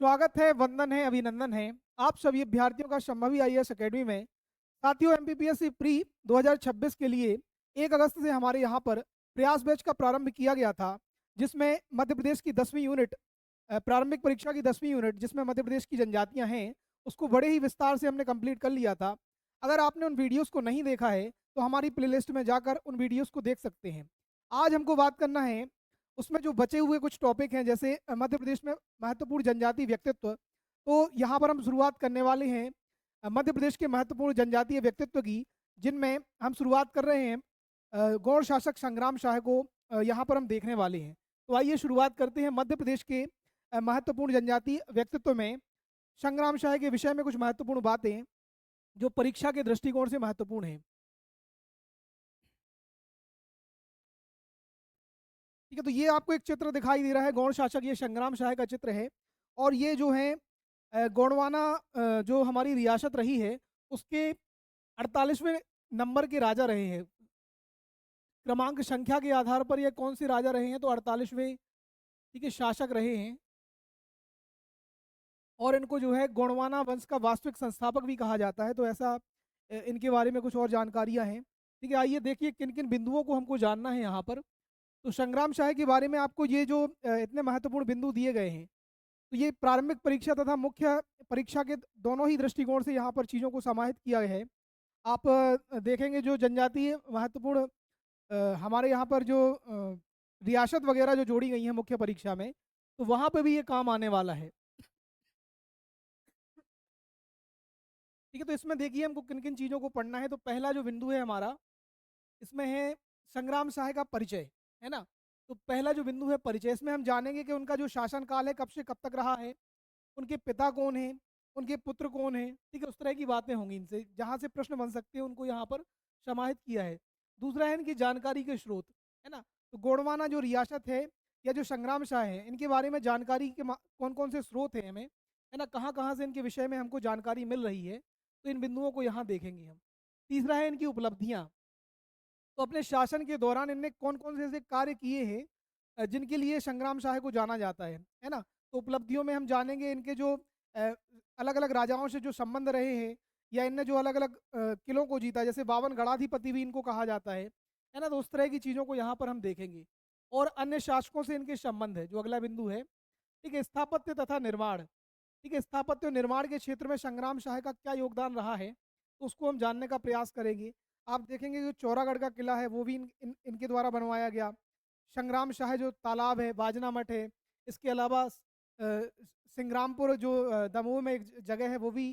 स्वागत है, वंदन है, अभिनंदन है आप सभी अभ्यर्थियों का संभवी आईएएस एकेडमी में। साथियों, एमपीपीएससी प्री 2026 के लिए 1 अगस्त से हमारे यहाँ पर प्रयास बैच का प्रारंभ किया गया था, जिसमें मध्य प्रदेश की 10वीं यूनिट प्रारंभिक परीक्षा की 10वीं यूनिट जिसमें मध्य प्रदेश की जनजातियाँ हैं, उसको बड़े ही विस्तार से हमने कंप्लीट कर लिया था। अगर आपने उन वीडियोस को नहीं देखा है तो हमारी प्लेलिस्ट में जाकर उन वीडियोस को देख सकते हैं। आज हमको बात करना है उसमें जो बचे हुए कुछ टॉपिक हैं, जैसे मध्य प्रदेश में महत्वपूर्ण जनजातीय व्यक्तित्व। तो यहाँ पर हम शुरुआत करने वाले हैं मध्य प्रदेश के महत्वपूर्ण जनजातीय व्यक्तित्व की, जिनमें हम शुरुआत कर रहे हैं गौड़ शासक संग्राम शाह को यहाँ पर हम देखने वाले हैं। तो आइए शुरुआत करते हैं मध्य प्रदेश के महत्वपूर्ण जनजातीय व्यक्तित्व में संग्राम शाह के विषय में कुछ महत्वपूर्ण बातें जो परीक्षा के दृष्टिकोण से महत्वपूर्ण है। ठीक है, तो ये आपको एक चित्र दिखाई दे रहा है गौड़ शासक, ये संग्राम शाह का चित्र है। और ये जो है गोंडवाना जो हमारी रियासत रही है उसके 48वें नंबर के राजा रहे हैं। क्रमांक संख्या के आधार पर ये कौन से राजा रहे हैं, तो 48वें ठीक है शासक रहे हैं। और इनको जो है गोंडवाना वंश का वास्तविक संस्थापक भी कहा जाता है। तो ऐसा इनके बारे में कुछ और जानकारियां हैं। ठीक है, आइए देखिए किन किन बिंदुओं को हमको जानना है यहाँ पर। तो संग्राम शाह के बारे में आपको ये जो इतने महत्वपूर्ण बिंदु दिए गए हैं, तो ये प्रारंभिक परीक्षा तथा मुख्य परीक्षा के दोनों ही दृष्टिकोण से यहाँ पर चीज़ों को समाहित किया गया है। आप देखेंगे जो जनजातीय महत्वपूर्ण हमारे यहाँ पर जो रियासत वगैरह जो जोड़ी गई हैं मुख्य परीक्षा में, तो वहाँ पे भी ये काम आने वाला है। ठीक है, तो इसमें देखिए हमको किन किन चीज़ों को पढ़ना है। तो पहला जो बिंदु है हमारा, इसमें है संग्राम शाह का परिचय, है ना। तो पहला जो बिंदु है परिचय, इसमें हम जानेंगे कि उनका जो शासनकाल है कब से कब तक रहा है, उनके पिता कौन हैं, उनके पुत्र कौन हैं। ठीक है, उस तरह की बातें होंगी इनसे, जहाँ से प्रश्न बन सकते हैं उनको यहाँ पर समाहित किया है। दूसरा है इनकी जानकारी के स्रोत, है ना। तो गोंडवाना जो रियासत है या जो संग्राम शाह है, इनके बारे में जानकारी के कौन कौन से स्रोत हैं हमें, है ना, कहाँ कहाँ से इनके विषय में हमको जानकारी मिल रही है। तो इन बिंदुओं को यहाँ देखेंगे हम। तीसरा है इनकी उपलब्धियाँ। तो अपने शासन के दौरान इनने कौन कौन से ऐसे कार्य किए हैं जिनके लिए संग्राम शाह को जाना जाता है ना। तो उपलब्धियों में हम जानेंगे इनके जो अलग अलग राजाओं से जो संबंध रहे हैं, या इनने जो अलग अलग किलों को जीता, जैसे 52 गणाधिपति भी इनको कहा जाता है ना। तो उस तरह की चीज़ों को यहाँ पर हम देखेंगे। और अन्य शासकों से इनके संबंध है, जो अगला बिंदु है। ठीक है, स्थापत्य तथा निर्माण। ठीक है, स्थापत्य और निर्माण के क्षेत्र में संग्राम शाह का क्या योगदान रहा है, तो उसको हम जानने का प्रयास करेंगे। आप देखेंगे जो चौरागढ़ का किला है वो भी इनके द्वारा बनवाया गया। संग्राम शाह जो तालाब है, बाजना मठ है, इसके अलावा सिंग्रामपुर जो दमोह में एक जगह है वो भी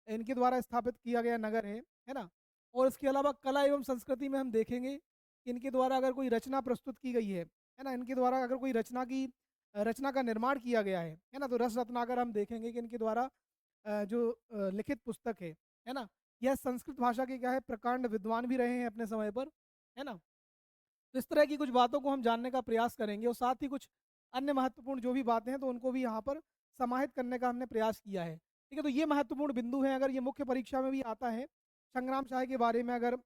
इनके द्वारा स्थापित किया गया नगर है ना। और इसके अलावा कला एवं संस्कृति में हम देखेंगे कि इनके द्वारा अगर कोई रचना प्रस्तुत की गई है ना, इनके द्वारा अगर कोई रचना का निर्माण किया गया है ना, तो रस रत्नाकर हम देखेंगे कि इनके द्वारा जो लिखित पुस्तक है ना, यह संस्कृत भाषा के क्या है प्रकांड विद्वान भी रहे हैं अपने समय पर, है ना। तो इस तरह की कुछ बातों को हम जानने का प्रयास करेंगे, और साथ ही कुछ अन्य महत्वपूर्ण जो भी बातें हैं तो उनको भी यहाँ पर समाहित करने का हमने प्रयास किया है। ठीक है, तो ये महत्वपूर्ण बिंदु है। अगर ये मुख्य परीक्षा में भी आता है संग्राम शाह के बारे में, अगर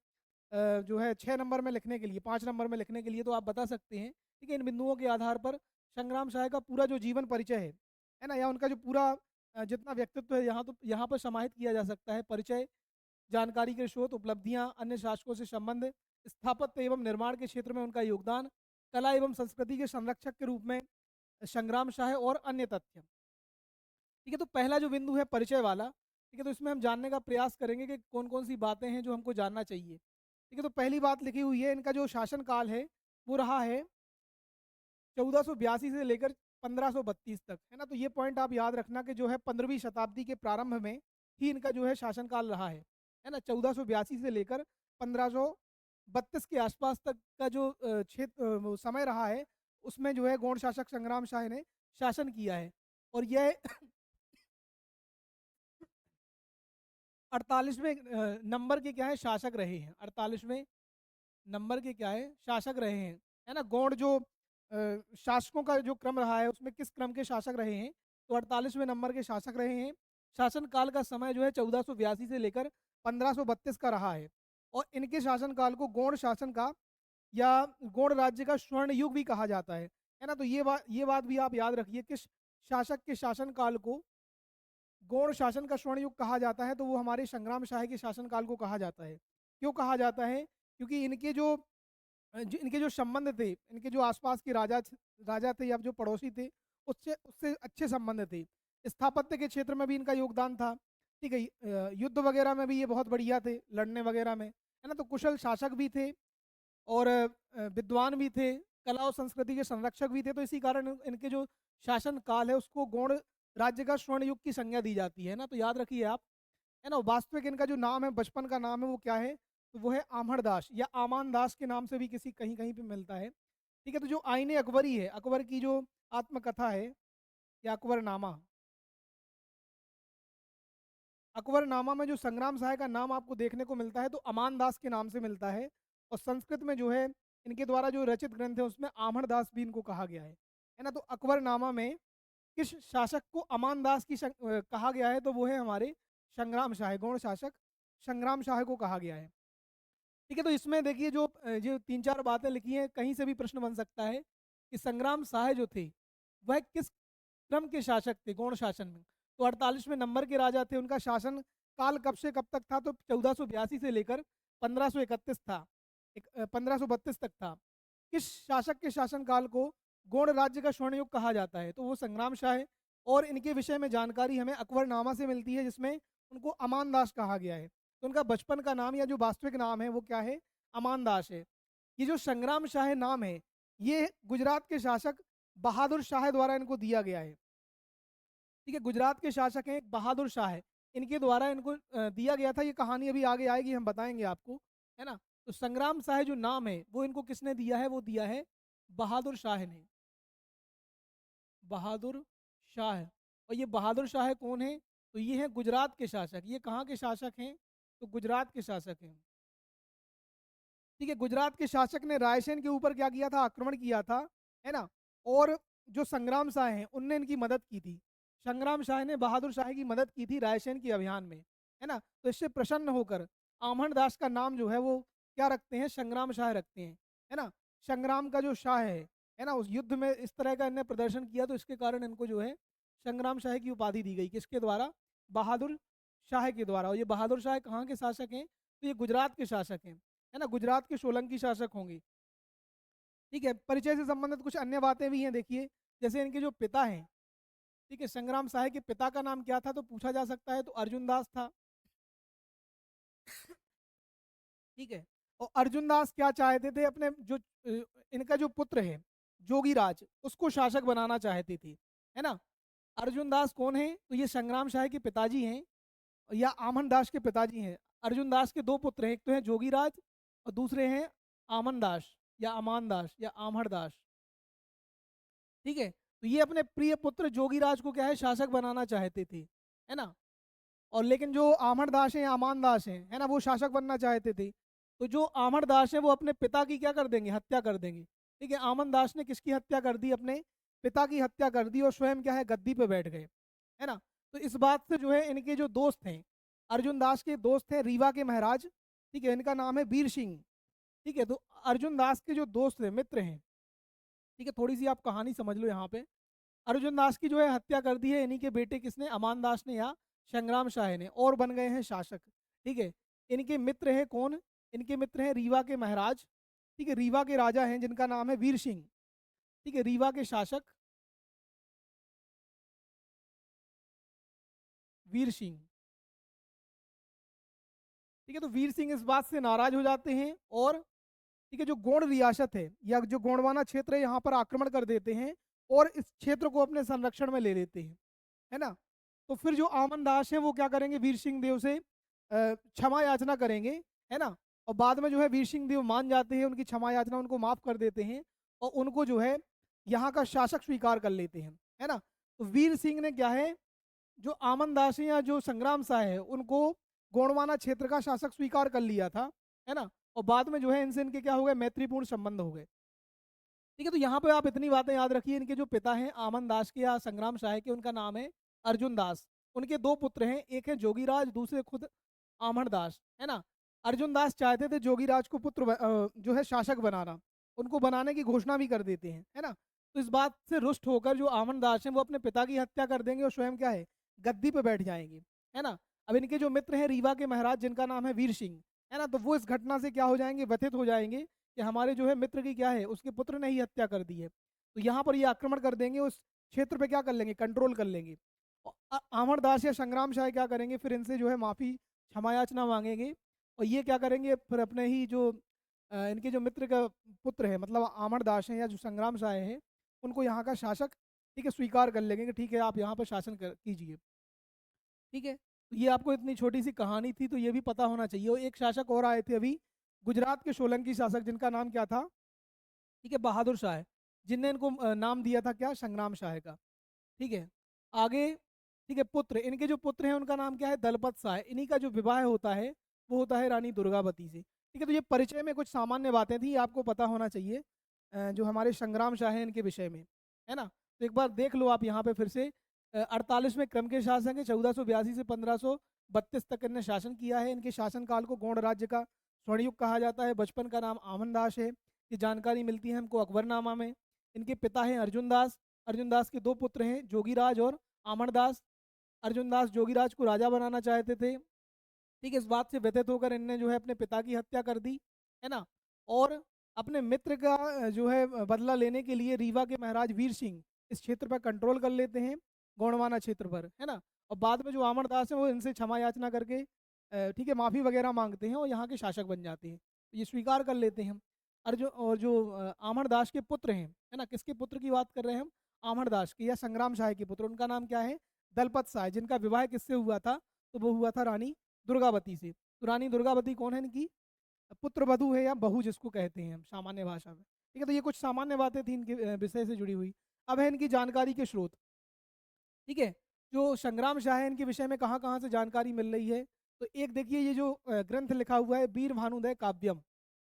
जो है 6 नंबर में लिखने के लिए, 5 नंबर में लिखने के लिए, तो आप बता सकते हैं। ठीक है, इन बिंदुओं के आधार पर संग्राम शाह का पूरा जो जीवन परिचय है ना, या उनका जो पूरा जितना व्यक्तित्व है यहाँ पर समाहित किया जा सकता है। परिचय, जानकारी के स्रोत, उपलब्धियां, अन्य शासकों से संबंध, स्थापत्य एवं निर्माण के क्षेत्र में उनका योगदान, कला एवं संस्कृति के संरक्षक के रूप में संग्राम शाह और अन्य तथ्य। ठीक है, तो पहला जो बिंदु है परिचय वाला, ठीक है, तो इसमें हम जानने का प्रयास करेंगे कि कौन कौन सी बातें हैं जो हमको जानना चाहिए। ठीक है, तो पहली बात लिखी हुई है, इनका जो शासन काल है वो रहा है 1482 से लेकर 1532 तक, है ना। तो ये पॉइंट आप याद रखना कि जो है 15वीं शताब्दी के प्रारंभ में ही इनका जो है शासनकाल रहा है ना। 1482 से लेकर 1532 के आसपास तक का जो समय रहा है, उसमें जो है गौड़ शासक संग्राम शाह ने शासन किया है। और यह 48वें नंबर के क्या है शासक रहे हैं। 48वें नंबर के क्या है शासक रहे हैं, है ना। गौड़ जो शासकों का जो क्रम रहा है उसमें किस क्रम के शासक रहे हैं, तो 48वें नंबर के शासक रहे हैं। शासनकाल का समय जो है 1482 से लेकर 1532 का रहा है। और इनके शासनकाल को गौड़ शासन का या गौड़ राज्य का स्वर्ण युग भी कहा जाता है ना। तो ये बात भी आप याद रखिए कि शासक के शासन काल को गौड़ शासन का स्वर्ण युग कहा जाता है, तो वो हमारे संग्राम शाह के शासन काल को कहा जाता है। क्यों कहा जाता है? क्योंकि इनके जो संबंध थे, इनके जो आसपास के राजा थे या जो पड़ोसी थे, उससे उससे अच्छे संबंध थे। स्थापत्य के क्षेत्र में भी इनका योगदान था। ठीक है, युद्ध वगैरह में भी ये बहुत बढ़िया थे, लड़ने वगैरह में, है ना। तो कुशल शासक भी थे और विद्वान भी थे, कला और संस्कृति के संरक्षक भी थे। तो इसी कारण इनके जो शासन काल है उसको गौड़ राज्य का स्वर्ण युग की संज्ञा दी जाती है ना। तो याद रखिए आप, है ना। वास्तविक इनका जो नाम है, बचपन का नाम है, वो क्या है? तो वो है आमड़ दास या आमान दास के नाम से भी किसी कहीं कहीं पे मिलता है। ठीक है, तो जो आईने अकबरी है, अकबर की जो आत्मकथा है या अकबरनामा, अकबरनामा में जो संग्राम सहाय का नाम आपको देखने को मिलता है तो अमान दास के नाम से मिलता है। और संस्कृत में जो है इनके द्वारा जो रचित ग्रंथ है उसमें आमड़ दास भी इनको कहा गया है ना। तो अकबरनामा में किस शासक को अमान दास कहा गया है? तो वो है हमारे संग्राम शाह, गौड़ शासक संग्राम शाह को कहा गया है। ठीक है, तो इसमें देखिए जो तीन चार बातें लिखी हैं, कहीं से भी प्रश्न बन सकता है कि संग्राम शाह जो थे वह किस क्रम के शासक थे गौड़ शासन में। तो 48वें नंबर के राजा थे। उनका शासन काल कब से कब तक था? तो 1482 से लेकर 1531 था, 1532 तक था। किस शासक के शासन काल को गौड़ राज्य का स्वर्ण युग कहा जाता है? तो वो संग्राम शाह है। और इनके विषय में जानकारी हमें अकबरनामा से मिलती है, जिसमें उनको अमान दास कहा गया है। तो उनका बचपन का नाम या जो वास्तविक नाम है वो क्या है? अमान दास है। ये जो संग्राम शाह नाम है, ये गुजरात के शासक बहादुर शाह द्वारा इनको दिया गया है। ठीक है, गुजरात के शासक हैं बहादुर शाह, इनके द्वारा इनको दिया गया था। ये कहानी अभी आगे आएगी, हम बताएंगे आपको, है ना। तो संग्राम शाह जो नाम है वो इनको किसने दिया है? वो दिया है बहादुर शाह ने, बहादुर शाह। और ये बहादुर शाह कौन है? तो ये है गुजरात के शासक। ये कहाँ के शासक हैं? तो गुजरात के शासक हैं। ठीक है, गुजरात के शासक ने रायसेन के ऊपर क्या किया था? आक्रमण किया था, है ना। और जो संग्राम शाह हैं उनने इनकी मदद की थी। संग्राम शाह ने बहादुर शाह की मदद की थी रायसेन के अभियान में, है ना। तो इससे प्रसन्न होकर आमन दास का नाम जो है वो क्या रखते हैं? संग्राम शाह रखते हैं, है ना। संग्राम का जो शाह है ना, उस युद्ध में इस तरह का इन्हें प्रदर्शन किया, तो इसके कारण इनको जो है संग्राम शाह की उपाधि दी गई। किसके द्वारा? बहादुर शाह के द्वारा। और ये बहादुर शाह कहाँ के शासक हैं? तो ये गुजरात के शासक हैं, है ना। गुजरात के सोलंकी शासक होंगे। ठीक है, परिचय से संबंधित कुछ अन्य बातें भी हैं, देखिए। जैसे इनके जो पिता हैं, ठीक है, संग्राम शाह के पिता का नाम क्या था? तो पूछा जा सकता है, तो अर्जुन दास था। ठीक है, और अर्जुन दास क्या चाहते थे? अपने जो इनका जो पुत्र है जोगीराज, उसको शासक बनाना चाहते थे, है ना। अर्जुन दास कौन है? तो ये संग्राम शाह के पिताजी हैं या आमन दास के पिताजी हैं। अर्जुन दास के दो पुत्र हैं, एक तो है जोगीराज और दूसरे हैं आमन दास या अमान दास या आमहर दास। ठीक है, तो ये अपने प्रिय पुत्र जोगीराज को क्या है? शासक बनाना चाहते थे, है ना। और लेकिन जो आमर दास हैं या अमान दास हैं, है ना, वो शासक बनना चाहते थे। तो जो आमर दास है वो अपने पिता की क्या कर देंगे? हत्या कर देंगे। ठीक है, आमन दास ने किसकी हत्या कर दी? अपने पिता की हत्या कर दी और स्वयं क्या है? गद्दी पे बैठ गए, है ना। तो इस बात से जो है इनके जो दोस्त हैं, अर्जुन दास के दोस्त हैं रीवा के महाराज। ठीक है, इनका नाम है वीर सिंह। ठीक है, तो अर्जुन दास के जो दोस्त हैं, मित्र हैं, ठीक है, थोड़ी सी आप कहानी समझ लो यहाँ पे। अर्जुन दास की जो है हत्या कर दी है इन्हीं के बेटे किसने? अमान दास ने या संग्राम शाह ने, और बन गए हैं शासक। ठीक है, इनके मित्र हैं कौन? इनके मित्र हैं रीवा के महाराज। ठीक है, रीवा के राजा हैं जिनका नाम है वीर सिंह। ठीक है, रीवा के शासक वीर सिंह। ठीक है, तो वीर सिंह इस बात से नाराज हो जाते हैं और ठीक है, जो गोंड रियासत है या जो गोंडवाना क्षेत्र है यहाँ पर आक्रमण कर देते हैं और इस क्षेत्र को अपने संरक्षण में ले लेते हैं, है ना। तो फिर जो आमन दास है वो क्या करेंगे? वीर सिंह देव से क्षमा याचना करेंगे, है ना। और बाद में जो है वीर सिंह देव मान जाते हैं, उनकी क्षमा याचना उनको माफ कर देते हैं और उनको जो है यहाँ का शासक स्वीकार कर लेते हैं, है ना। तो वीर सिंह ने क्या है, जो आमन दास है या जो संग्राम शाह है उनको गोंडवाना क्षेत्र का शासक स्वीकार कर लिया था, है ना। और बाद में जो है इनसे इनके क्या हो गए? मैत्रीपूर्ण संबंध हो गए। ठीक है, तो यहाँ पे आप इतनी बातें याद रखिए। इनके जो पिता हैं आमन दास के या संग्राम शाह के, उनका नाम है अर्जुन दास। उनके दो पुत्र हैं, एक है जोगीराज, दूसरे खुद आमन दास, है ना। अर्जुन दास चाहते थे जोगीराज को जो है शासक बनाना, उनको बनाने की घोषणा भी कर देते हैं, है ना। तो इस बात से रुष्ट होकर जो आमनदास हैं वो अपने पिता की हत्या कर देंगे और स्वयं क्या है, गद्दी पे बैठ जाएंगे, है ना। अब इनके जो मित्र हैं रीवा के महाराज जिनका नाम है वीर सिंह, है ना, तो वो इस घटना से क्या हो जाएंगे, व्यथित हो जाएंगे कि हमारे जो है मित्र की क्या है, उसके पुत्र ने ही हत्या कर दी है। तो यहाँ पर ये आक्रमण कर देंगे, उस क्षेत्र पे क्या कर लेंगे, कंट्रोल कर लेंगे। अमरदास या संग्राम शाह क्या करेंगे, फिर इनसे जो है माफ़ी क्षमा याचना मांगेंगे, और ये क्या करेंगे, फिर अपने ही जो इनके जो मित्र का पुत्र है, मतलब अमरदास हैं या जो संग्राम शाह हैं, उनको यहाँ का शासक ठीक है स्वीकार कर लेंगे कि ठीक है आप यहाँ पर शासन कर कीजिए। ठीक है, तो ये आपको इतनी छोटी सी कहानी थी, तो ये भी पता होना चाहिए। और एक शासक और आए थे अभी, गुजरात के सोलंकी शासक, जिनका नाम क्या था, ठीक है, बहादुर शाह, जिनने इनको नाम दिया था क्या, संग्राम शाह का। ठीक है, आगे ठीक है, पुत्र, इनके जो पुत्र हैं उनका नाम क्या है, दलपत शाह। इन्हीं का जो विवाह होता है वो होता है रानी दुर्गावती से। ठीक है, तो ये परिचय में कुछ सामान्य बातें थी, आपको पता होना चाहिए जो हमारे संग्राम शाह हैं इनके विषय में, है ना। तो एक बार देख लो आप यहाँ पे फिर से, 48वें क्रम के शासक हैं, 1482 से 1532 तक इन्होंने शासन किया है। इनके शासनकाल को गौड़ राज्य का स्वर्णयुग कहा जाता है। बचपन का नाम आमनदास है, ये जानकारी मिलती है हमको अकबरनामा में। इनके पिता हैं अर्जुन दास, अर्जुन दास के दो पुत्र हैं, जोगीराज और आमरदास। अर्जुन दास जोगीराज को राजा बनाना चाहते थे। ठीक है, इस बात से व्यथित होकर इनने जो है अपने पिता की हत्या कर दी, है ना। और अपने मित्र का जो है बदला लेने के लिए रीवा के महाराज वीर सिंह इस क्षेत्र पर कंट्रोल कर लेते हैं, गौंडवाना क्षेत्र पर, है ना। और बाद में जो आमरदास है वो इनसे क्षमा याचना करके ठीक है माफ़ी वगैरह मांगते हैं और यहाँ के शासक बन जाते हैं, तो ये स्वीकार कर लेते हैं हम। अर्जुन और जो आमरदास के पुत्र हैं, है ना, किसके पुत्र की बात कर रहे हैं हम, आमरदास के या संग्राम शाह के पुत्र, उनका नाम क्या है, दलपत शाह, जिनका विवाह किससे हुआ था, तो वो हुआ था रानी दुर्गावती से। तो रानी दुर्गावती कौन है इनकी, पुत्र वधू है या बहू जिसको कहते हैं हम सामान्य भाषा में। ठीक है, तो ये कुछ सामान्य बातें थी इनके विषय से जुड़ी हुई। अब है इनकी जानकारी के स्रोत। ठीक है, जो संग्राम शाह है इनके विषय में कहाँ कहाँ से जानकारी मिल रही है, तो एक देखिए ये जो ग्रंथ लिखा हुआ है वीर भानुदय काव्यम,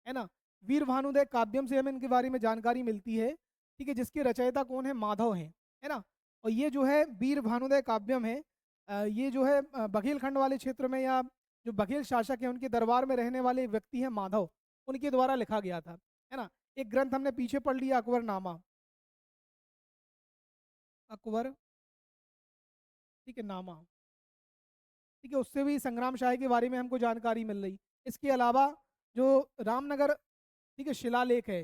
है ना, वीर भानुदय काव्यम से हमें इनके बारे में जानकारी मिलती है। ठीक है, जिसके रचयिता कौन है, माधव हैं, है ना। और ये जो है वीर भानुदय काव्यम है, ये जो है बघेलखंड वाले क्षेत्र में, या जो बघेल शासक है उनके दरबार में रहने वाले व्यक्ति हैं माधव, उनके द्वारा लिखा गया था, है ना। एक ग्रंथ हमने पीछे पढ़ लिया अकबरनामा, अकबर, ठीक है, नामा, ठीक है, उससे भी संग्राम शाह के बारे में हमको जानकारी मिल रही। इसके अलावा जो रामनगर, ठीक है, शिलालेख है,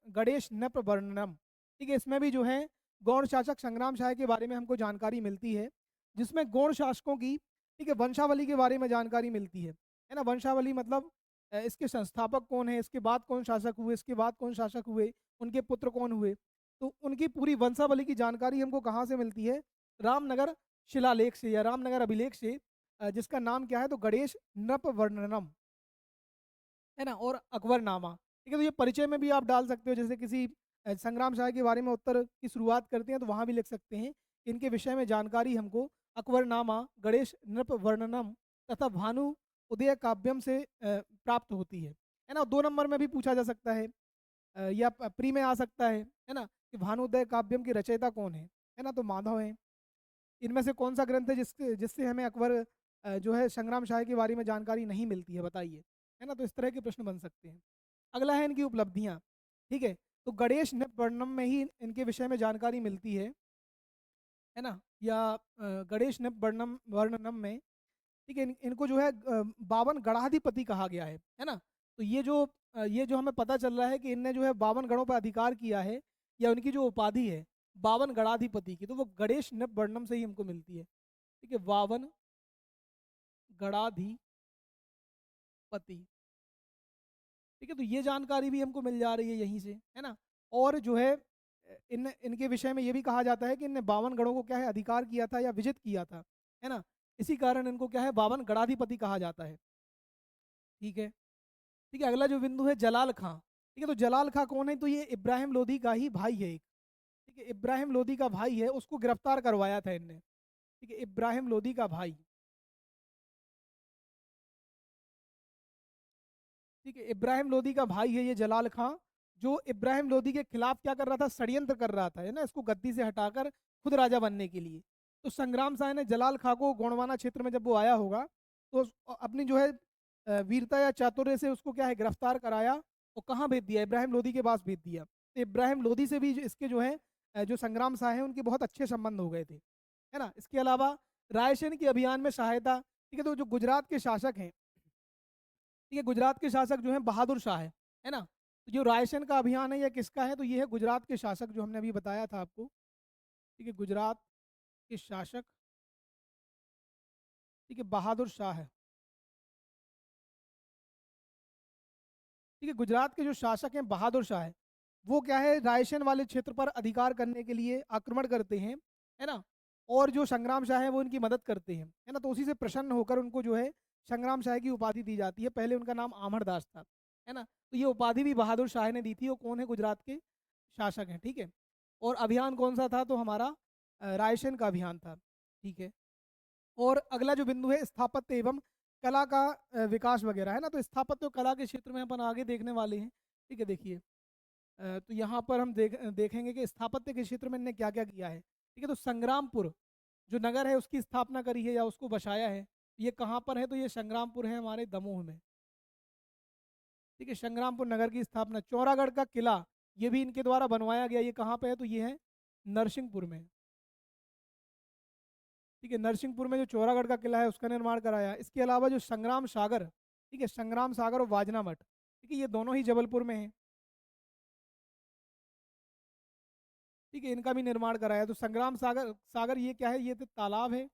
गणेश नृप वर्णनम, ठीक है, इसमें भी जो है गौड़ शासक संग्राम शाह के बारे में हमको जानकारी मिलती है, जिसमें गौड़ शासकों की, ठीक है, वंशावली के बारे में जानकारी मिलती है ना। वंशावली मतलब इसके संस्थापक कौन है, इसके बाद कौन शासक हुए, इसके बाद कौन शासक हुए, उनके पुत्र कौन हुए, तो उनकी पूरी वंशावली की जानकारी हमको कहाँ से मिलती है, रामनगर शिलालेख से या रामनगर अभिलेख से, जिसका नाम क्या है, तो गणेश नृप वर्णनम, है ना, और अकबरनामा। ठीक है, तो ये परिचय में भी आप डाल सकते हो, जैसे किसी संग्राम शाह के बारे में उत्तर की शुरुआत करते हैं तो वहाँ भी लिख सकते हैं कि इनके विषय में जानकारी हमको अकबरनामा, गणेश नृप वर्णनम तथा भानु उदय काव्यम से प्राप्त होती है ना। 2 नंबर में भी पूछा जा सकता है, या प्री में आ सकता है ना, कि भानुदय काव्यम की रचयिता कौन है ना, तो माधव है। इनमें से कौन सा ग्रंथ है जिसके जिससे हमें अकबर जो है संग्राम शाह के बारे में जानकारी नहीं मिलती है, बताइए, है ना। तो इस तरह के प्रश्न बन सकते हैं। अगला है इनकी उपलब्धियां। ठीक है, तो गणेश नृप वर्णम में ही इनके विषय में जानकारी मिलती है ना, या गणेश नृप वर्णम वर्णनम में, ठीक है, इनको जो है 52 गणाधिपति कहा गया है ना। तो ये जो हमें पता चल रहा है कि इनने जो है 52 गणों पर अधिकार किया है, या उनकी जो उपाधि है 52 गणाधिपति की, तो वो गणेश नृप वर्णम से ही हमको मिलती है। ठीक है, 52 गणाधिपति, ठीक है, तो ये जानकारी भी हमको मिल जा रही है यहीं से, है ना। और जो है इनके विषय में ये भी कहा जाता है कि इनने 52 गणों को क्या है अधिकार किया था या विजित किया था, है ना। इसी कारण इनको क्या है 52 गणाधिपति कहा जाता है। ठीक है, ठीक है, अगला जो बिंदु है जलाल खां। ठीक है, तो जलाल खां कौन है, तो ये इब्राहिम लोधी का ही भाई है एक। ठीक है, इब्राहिम लोधी का भाई है, उसको गिरफ्तार करवाया था इनने। ठीक है, इब्राहिम लोधी का भाई, ठीक है, इब्राहिम लोधी का भाई है ये जलाल खां, जो इब्राहिम लोधी के खिलाफ क्या कर रहा था, षड्यंत्र कर रहा था, है ना, इसको गद्दी से हटाकर खुद राजा बनने के लिए। तो संग्राम शाह ने जलाल खां को गोंडवाना क्षेत्र में जब वो आया होगा, तो अपनी जो है वीरता या चातुर्य से उसको क्या है गिरफ्तार कराया, और कहाँ भेज दिया, इब्राहिम लोधी के पास भेज दिया। तो इब्राहिम लोधी से भी इसके जो है जो संग्राम शाह है उनके बहुत अच्छे संबंध हो गए थे, है ना। इसके अलावा रायसेन के अभियान में सहायता, ठीक है। तो जो गुजरात के शासक हैं, ठीक है, गुजरात के शासक जो हैं बहादुर शाह है ना। तो जो रायसेन का अभियान है यह किसका है, तो ये है गुजरात के शासक जो हमने अभी बताया था आपको, ठीक है, गुजरात के शासक, ठीक है, बहादुर शाह है, ठीक है। गुजरात के जो शासक हैं बहादुर शाह है, वो क्या है, रायसेन वाले क्षेत्र पर अधिकार करने के लिए आक्रमण करते हैं, है ना। और जो संग्राम शाह है वो उनकी मदद करते हैं, है ना। तो उसी से प्रसन्न होकर उनको जो है संग्राम शाह की उपाधि दी जाती है। पहले उनका नाम आमरदास था, है ना। तो ये उपाधि भी बहादुर शाह ने दी थी। वो कौन है, गुजरात के शासक हैं, ठीक है। और अभियान कौन सा था, तो हमारा रायसेन का अभियान था, ठीक है। और अगला जो बिंदु है स्थापत्य एवं कला का विकास वगैरह, है ना। तो स्थापत्य और कला के क्षेत्र में अपन आगे देखने वाले हैं, ठीक है। देखिए तो यहाँ पर हम देखेंगे कि स्थापत्य के क्षेत्र में इन्होंने क्या क्या किया है, ठीक है। तो संग्रामपुर जो नगर है उसकी स्थापना करी है या उसको बसाया है। ये कहाँ पर है, तो ये संग्रामपुर है हमारे दमोह में, ठीक है। संग्रामपुर नगर की स्थापना, चौरागढ़ का किला ये भी इनके द्वारा बनवाया गया। ये कहाँ पे है, तो ये है नरसिंहपुर में, ठीक है। नरसिंहपुर में जो चौरागढ़ का किला है उसका निर्माण कराया। इसके अलावा जो संग्राम सागर, ठीक है, संग्राम सागर और वाजना मठ, ठीक है, ये दोनों ही जबलपुर में है, ठीक है। इनका भी निर्माण कराया। तो संग्राम सागर सागर ये क्या है, ये तो तालाब है,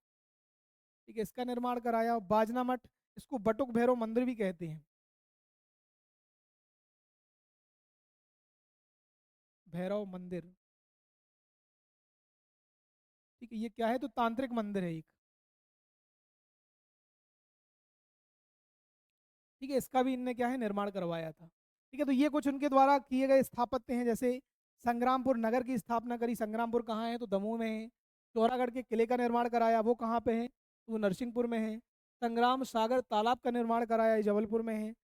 ठीक है, इसका निर्माण कराया। बाजना मठ, इसको बटुक भैरव मंदिर भी कहते हैं, भैरव मंदिर, ठीक है। ये क्या है, तो तांत्रिक मंदिर है एक, ठीक है। इसका भी इनने क्या है, निर्माण करवाया था, ठीक है। तो ये कुछ उनके द्वारा किए गए स्थापत्य हैं। जैसे संग्रामपुर नगर की स्थापना करी, संग्रामपुर कहाँ है, तो दमोह में है। चौरागढ़ के किले का निर्माण कराया, वो कहाँ पे है, तो वो नरसिंहपुर में है। संग्राम सागर तालाब का निर्माण कराया, ये जबलपुर में है।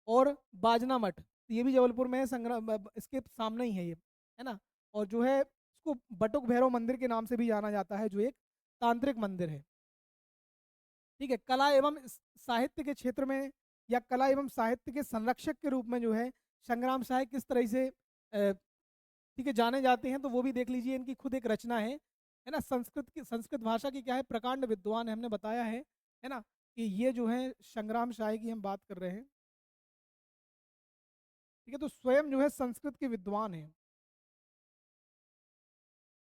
और बाजना मठ ये भी जबलपुर में है, संग्राम इसके सामने ही है ये, है ना। और जो है इसको बटुक भैरव मंदिर के नाम से भी जाना जाता है, जो एक तांत्रिक मंदिर है, ठीक है। कला एवं साहित्य के क्षेत्र में या कला एवं साहित्य के संरक्षक के रूप में जो है संग्राम शाह किस तरह से ठीक है जाने जाते हैं, तो वो भी देख लीजिए। इनकी खुद एक रचना है ना। संस्कृत भाषा की क्या है, प्रकांड विद्वान है, हमने बताया है ना, कि ये जो है संग्राम शाह की हम बात कर रहे हैं, ठीक है। तो स्वयं जो है संस्कृत के विद्वान है,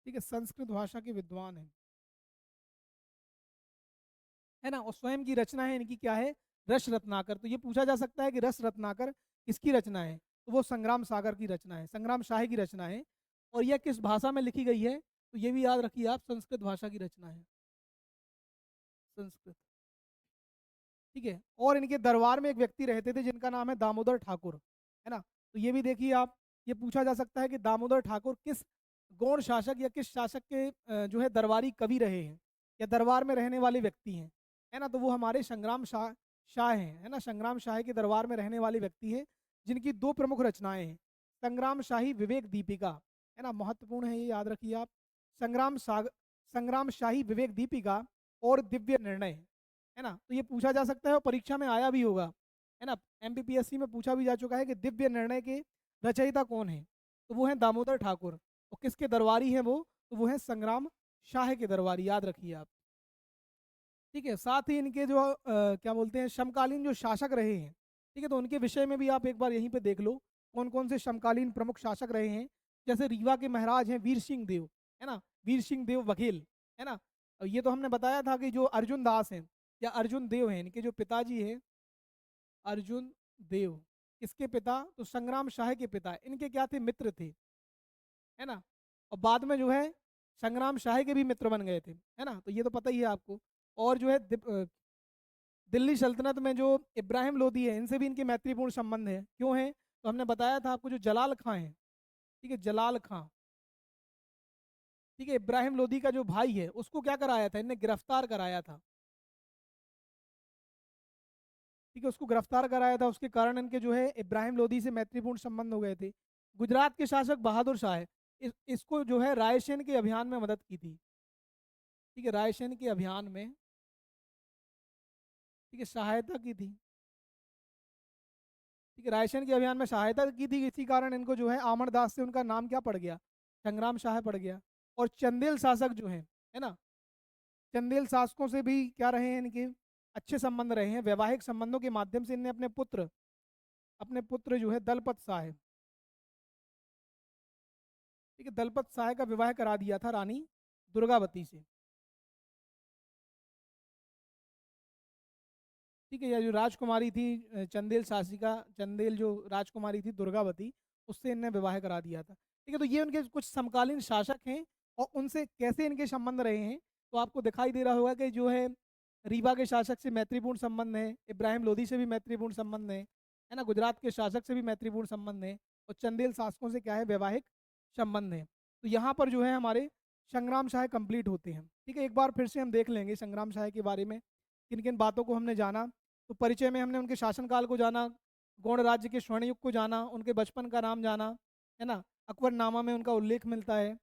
ठीक है, संस्कृत भाषा के विद्वान है ना। और स्वयं की रचना है इनकी क्या है, रस रत्नाकर। तो ये पूछा जा सकता है कि रस रत्नाकर किसकी रचना है, तो वो संग्राम सागर की रचना है, संग्राम शाह की रचना है। और यह किस भाषा में लिखी गई है, तो ये भी याद रखिए आप, संस्कृत भाषा की रचना है, संस्कृत, ठीक है। और इनके दरबार में एक व्यक्ति रहते थे जिनका नाम है दामोदर ठाकुर, है ना। तो ये भी देखिए आप, ये पूछा जा सकता है कि दामोदर ठाकुर किस गौड़ शासक या किस शासक के जो है दरबारी कवि रहे हैं या दरबार में रहने वाले व्यक्ति हैं, है ना। तो वो हमारे संग्राम शाह शाह हैं, है ना। संग्राम शाह के दरबार में रहने वाले व्यक्ति हैं, जिनकी दो प्रमुख रचनाएं हैं, संग्राम शाही विवेक दीपिका, है ना, महत्वपूर्ण है, ये याद रखिए आप। संग्राम शाही विवेक दीपिका और दिव्य निर्णय, है ना। तो ये पूछा जा सकता है और परीक्षा में आया भी होगा, है ना। एमपीपीएससी में पूछा भी जा चुका है कि दिव्य निर्णय के रचयिता कौन है, तो वो है दामोदर ठाकुर। और किसके दरबारी हैं वो, तो वो है संग्राम शाह के दरबारी, याद रखिए आप, ठीक है। साथ ही इनके जो क्या बोलते हैं समकालीन जो शासक रहे हैं, ठीक है, तो उनके विषय में भी आप एक बार यहीं पे देख लो कौन कौन से समकालीन प्रमुख शासक रहे हैं। जैसे रीवा के महाराज हैं वीर सिंह देव, है ना, वीर सिंह देव बघेल, है ना। और ये तो हमने बताया था कि जो अर्जुन दास हैं या अर्जुन देव हैं, इनके जो पिताजी हैं अर्जुन देव, किसके पिता, तो संग्राम शाह के पिता। इनके क्या थे, मित्र थे, है ना। और बाद में जो है संग्राम शाह के भी मित्र बन गए थे, है ना। तो ये तो पता ही है आपको। और जो है दिल्ली सल्तनत में जो इब्राहिम लोदी है, इनसे भी इनके मैत्रीपूर्ण संबंध है। क्यों है, तो हमने बताया था आपको, जो जलाल खां है, ठीक है, जलाल खां, ठीक है, इब्राहिम लोदी का जो भाई है उसको क्या कराया था, इनने गिरफ्तार कराया था, ठीक है, उसको गिरफ्तार कराया था। उसके कारण इनके जो है इब्राहिम लोदी से मैत्रीपूर्ण संबंध हो गए थे। गुजरात के शासक बहादुर शाह है, इसको जो है रायसेन के अभियान में मदद की थी, ठीक है, रायसेन के अभियान में, ठीक है, सहायता की थी, ठीक है, रायसेन के अभियान में सहायता की थी। इसी कारण इनको जो है आमरदास से उनका नाम क्या पड़ गया, संग्राम शाह पड़ गया। और चंदेल शासक जो हैं, है ना, चंदेल शासकों से भी क्या रहे हैं इनके अच्छे संबंध रहे हैं। वैवाहिक संबंधों के माध्यम से इनने अपने पुत्र जो है दलपत शाह, ठीक है, दलपत शाह का विवाह करा दिया था रानी दुर्गावती से। ठीक है, यह जो राजकुमारी थी चंदेल शासिका, चंदेल जो राजकुमारी थी दुर्गावती, उससे इनने विवाह करा दिया था। ठीक है, तो ये उनके कुछ समकालीन शासक हैं और उनसे कैसे इनके संबंध रहे हैं। तो आपको दिखाई दे रहा होगा कि जो है रीवा के शासक से मैत्रीपूर्ण संबंध है, इब्राहिम लोदी से भी मैत्रीपूर्ण संबंध है ना, गुजरात के शासक से भी मैत्रीपूर्ण संबंध है, और चंदेल शासकों से क्या है, वैवाहिक संबंध है। तो यहाँ पर जो है हमारे संग्राम शाह कंप्लीट होते हैं। ठीक है, एक बार फिर से हम देख लेंगे संग्राम शाह के बारे में, किन किन बातों को हमने जाना। तो परिचय में हमने उनके शासनकाल को जाना, गौड़ राज्य के स्वर्ण युग को जाना, उनके बचपन का नाम जाना, है ना, अकबरनामा में उनका उल्लेख मिलता है।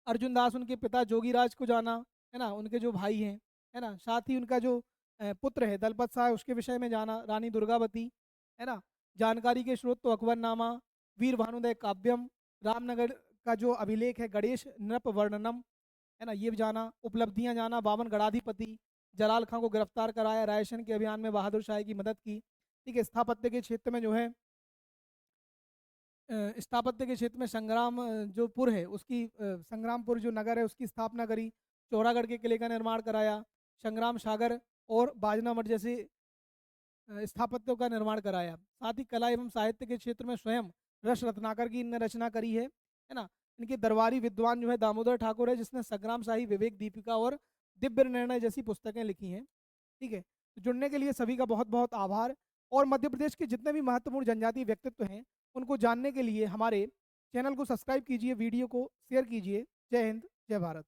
अर्जुन दास उनके पिता जोगीराज को जाना, है ना, उनके जो भाई हैं, है ना, साथ ही उनका जो पुत्र है दलपत शाह, उसके विषय में जाना, रानी दुर्गावती, है ना। जानकारी के स्रोत तो अकबरनामा, वीर भानुदय काव्यम, रामनगर का जो अभिलेख है गणेश नृप वर्णनम, है ना, ये भी जाना। उपलब्धियां जाना, 52 गणाधिपति, जलाल खां को गिरफ्तार कराया, रायसेन के अभियान में बहादुर शाह की मदद की। ठीक है, स्थापत्य के क्षेत्र में जो है स्थापत्य के क्षेत्र में संग्राम जो पुर है उसकी संग्रामपुर जो नगर है उसकी स्थापना करी, चौरागढ़ के किले का निर्माण कराया, संग्राम सागर और बाजना मठ जैसे स्थापत्यों का निर्माण कराया। साथ ही कला एवं साहित्य के क्षेत्र में स्वयं रस रत्नाकर की इनने रचना करी है ना। इनके दरबारी विद्वान जो है दामोदर ठाकुर है, जिसने संग्राम शाही, विवेक दीपिका और दिव्य निर्णय जैसी पुस्तकें लिखी हैं। ठीक है, तो जुड़ने के लिए सभी का बहुत बहुत आभार। और मध्य प्रदेश के जितने भी महत्वपूर्ण जनजातीय व्यक्तित्व हैं उनको जानने के लिए हमारे चैनल को सब्सक्राइब कीजिए, वीडियो को शेयर कीजिए। जय हिंद, जय भारत।